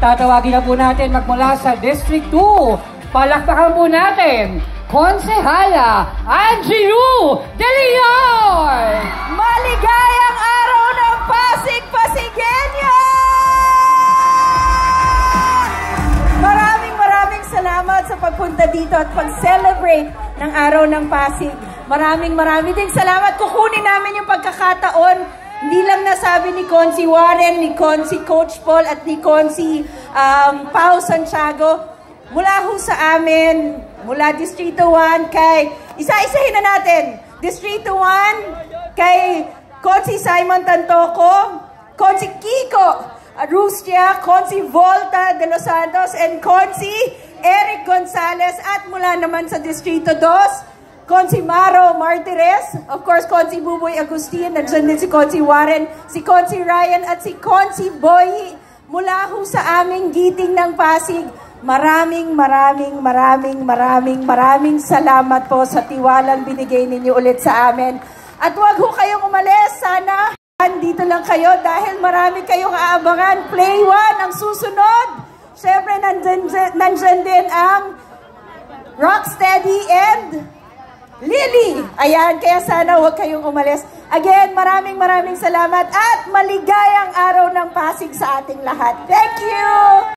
tatawagin na po natin magmula sa District 2. Palakpakan po natin, Konsehala Angelou De Leon! Maligayang araw ng Pasig, Pasigueño! Maraming salamat sa pagpunta dito at pag-celebrate ng araw ng Pasig. Maraming ding salamat. Kukunin namin yung pagkakataon. Hindi lang nasabi ni Consi Warren, ni Consi Coach Paul at ni Consi Pao Santiago. Mula ho sa amin, mula Distrito 1 kay, isa-isahin na natin. Distrito 1 kay Consi Simon Tantoco, Consi Kiko Arustia, Consi Volta de los Santos, and Consi Eric Gonzalez. At mula naman sa Distrito 2, Consi Maro Martires, of course, Consi Buboy Agustin, nandiyan din si Consi Warren, si Consi Ryan, at si Consi Boy. Mula ho sa aming giting ng Pasig, maraming salamat po sa tiwalang binigay ninyo ulit sa amin. At wag ho kayong umalis, sana dito lang kayo dahil marami kayong aabangan. Play 1 ang susunod. Siyempre, nandyan din ang Rocksteady and Lily. Ayan, kaya sana huwag kayong umalis. Again, maraming salamat at maligayang araw ng Pasig sa ating lahat. Thank you!